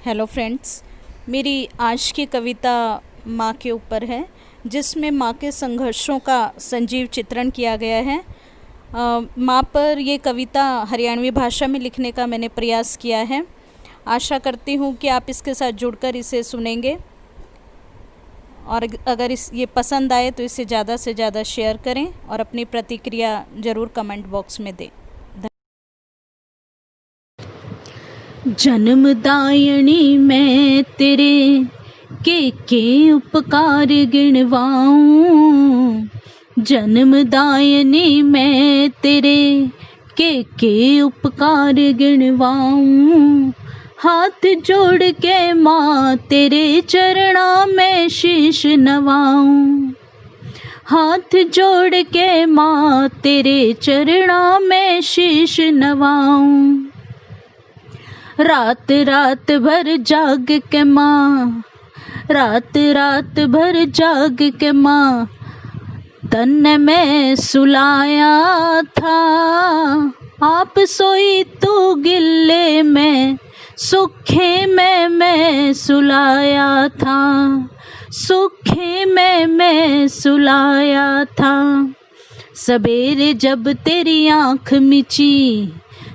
Hello friends, मेरी आज की कविता माँ के ऊपर है, जिसमें माँ के संघर्षों का संजीव चित्रण किया गया है। माँ पर ये कविता हरियाणवी भाषा में लिखने का मैंने प्रयास किया है। आशा करती हूँ कि आप इसके साथ जुड़कर इसे सुनेंगे और अगर ये पसंद आए तो इसे ज़्यादा से ज़्यादा शेयर करें और अपनी प्रतिक्रिया ज़रूर कमेंट बॉक्स में दें। जन्मदायिनी मैं तेरे के उपकार गिनवाऊं। जन्मदायिनी मैं तेरे के उपकार गिनवाऊं। हाथ जोड़ के माँ तेरे चरणा में शीश नवाऊं। हाथ जोड़ के माँ तेरे चरणा में शीश नवाऊं। रात रात भर जाग के माँ, रात रात भर जाग के माँ तन में सुलाया था। आप सोई तू गिल्ले में, सुखे में मैं सुलाया था। सुखे में मैं सुलाया था। सवेरे जब तेरी आँख मिची,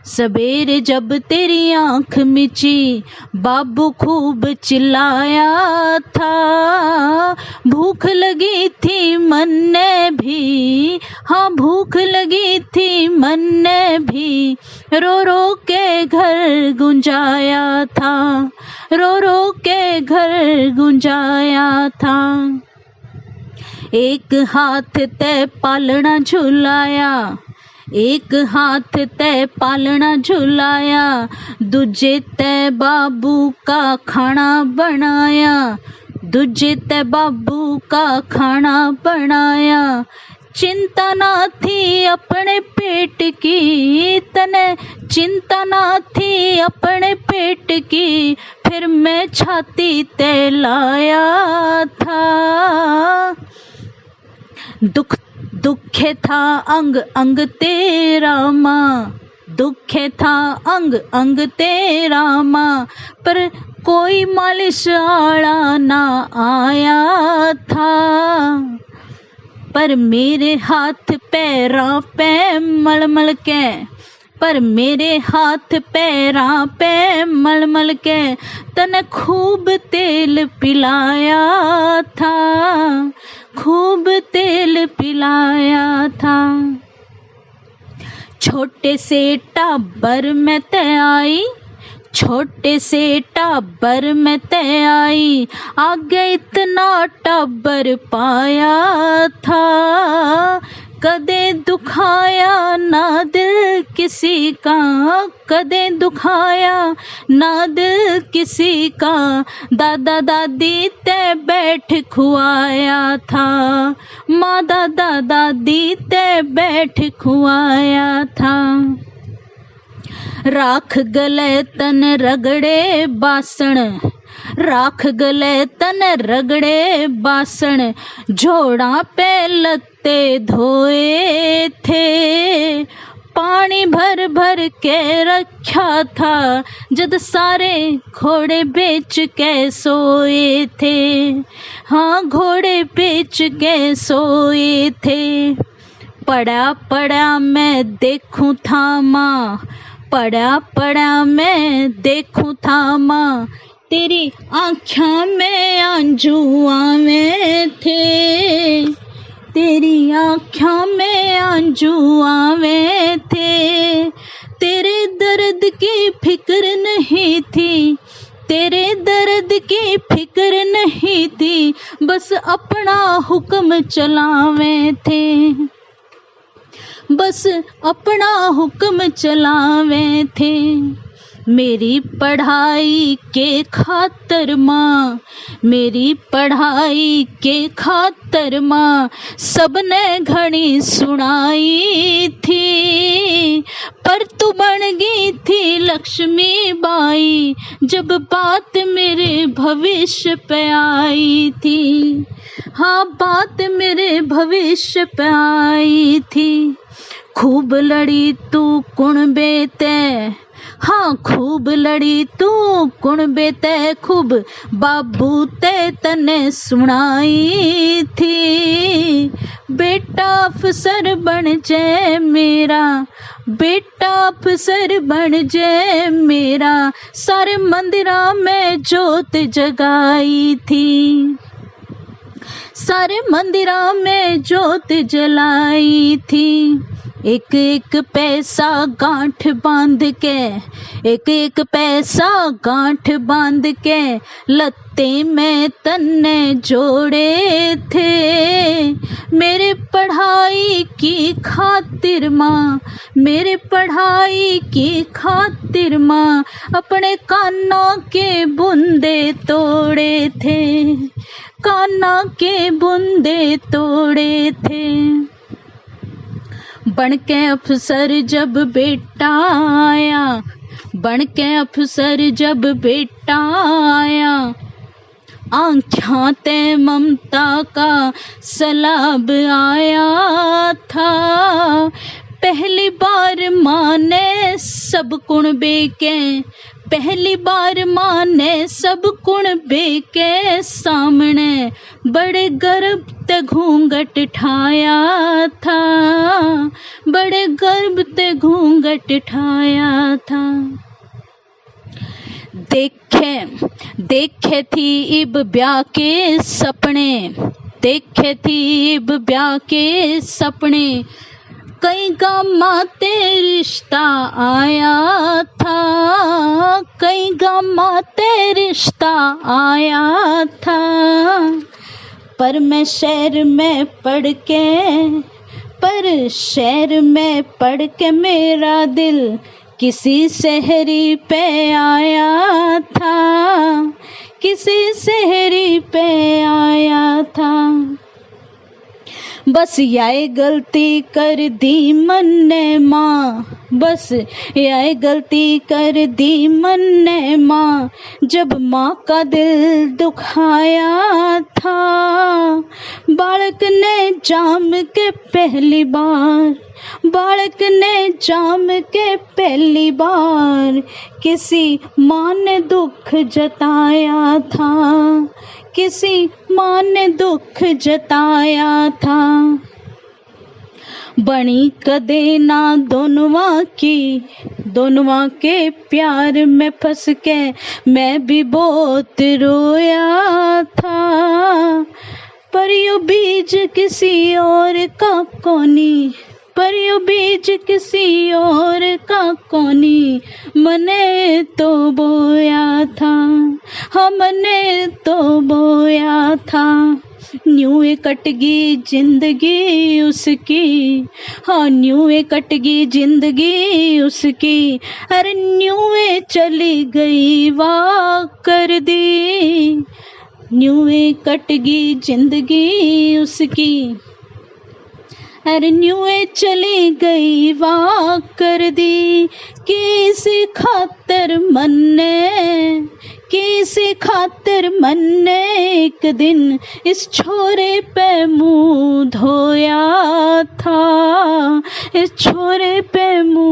सवेरे जब तेरी आँख मिची, बाबू खूब चिल्लाया था। भूख लगी थी मन ने भी, हाँ भूख लगी थी मन ने भी, रो रो के घर गुंजाया था। रो रो के घर गुंजाया था। एक हाथ ते पालना झुलाया, एक हाथ ते पालना झुलाया, दूजे ते बाबू का खाना बनाया। दूजे ते बाबू का खाना बनाया। चिंता ना थी अपने पेट की, तने चिंता ना थी अपने पेट की, फिर मैं छाती ते लाया था। दुखे था अंग अंग तेरा माँ, दुखे था अंग अंग तेरा माँ, पर कोई मालिश आला ना आया था। पर मेरे हाथ पैरां पे मलमल के, पर मेरे हाथ पैरां पे मलमल के तने खूब तेल पिलाया था। खूब तेल पिलाया था। छोटे से टाबर में ते आई, छोटे से टाबर में ते आई, आगे इतना टाबर पाया था। कदे दुखाया ना दिल किसी का, कदे दुखाया ना दिल किसी का, दादा दादी ते बैठ खुआया था। माँ दादा दादी ते बैठ खुआया था। राख गले तन रगड़े बासण, राख गले तन रगड़े बासण, जोड़ा पे लत्ते धोए थे। पानी भर भर के रखा था, जद सारे घोड़े बेच के सोए थे। हाँ घोड़े बेच के सोए थे। पड़ा पड़ा मैं देखूं था माँ, पड़ा पड़ा मैं देखूं था माँ, तेरी आँखों में आंसू आवे थे। तेरी आँखों में आंसू आवे थे। तेरे दर्द की फिक्र नहीं थी, तेरे दर्द की फिक्र नहीं थी, बस अपना हुक्म चलावे थे। बस अपना हुक्म चलावे थे। मेरी पढ़ाई के खातर माँ, मेरी पढ़ाई के खातर माँ, सबने घड़ी सुनाई थी। पर तू बन गई थी लक्ष्मी बाई, जब बात मेरे भविष्य पे आई थी। हाँ बात मेरे भविष्य पे आई थी। खूब लड़ी तू कुणबे ते, हाँ खूब लड़ी तू कुणबे ते खूब बाबू ते तने सुनाई थी। बेटा अफसर बन जे मेरा, बेटा अफसर बन जे मेरा, सारे मंदिरा में जोत जगाई थी, सारे मंदिरा में जोत जलाई थी। एक एक पैसा गांठ बांध के, एक एक पैसा गांठ बांध के लत्ते में तन्ने जोड़े थे। मेरे पढ़ाई की खातिर माँ, मेरे पढ़ाई की खातिर माँ, अपने कानों के बुंदे तोड़े थे, कानों के बुंदे तोड़े थे। बन के अफसर जब बेटा आया, बन के अफसर जब बेटा आया, आँखों ते ममता का सलाब आया था। पहली बार माँ ने सब कुणबे के, पहली बार माँ ने सब कुणबे के सामने बड़े गर्व ते घूंघट ठाया था, बड़े गर्व ते घूंघट ठाया था। देखे देखे थी इब ब्याह के सपने, देखे थी इब ब्याह के सपने, कई गामा ते रिश्ता आया था, कई गामा ते रिश्ता आया था। पर मैं शहर में पढ़ के, पर शहर में पढ़ के मेरा दिल किसी शहरी पे आया था, किसी शहरी पे आया था। बस यही गलती कर दी मन ने माँ, बस यही गलती कर दी मन ने माँ, जब माँ का दिल दुखाया था। बालक ने जाम के पहली बार, बालक ने जाम के पहली बार किसी माँ ने दुख जताया था, किसी माँ ने दुख जताया था। बनी कदे ना दोनों की, दोनों के प्यार में फंस के मैं भी बहुत रोया था। पर यो बीज किसी और का कोनी, पर यो बीज किसी और का कोनी, मने तो बोया था, हमने तो बोया था। न्यूए कटगी जिंदगी उसकी, हाँ न्यूए कटगी जिंदगी उसकी, अरे न्यूए चली गई वाह कर दी, न्यूए कटगी जिंदगी उसकी, अरे न्यूए चली गई वाह कर दी। किसी खातिर मन ने, किसी खातिर मन ने एक दिन इस छोरे पे मुंह धोया था, इस छोरे पे मुंह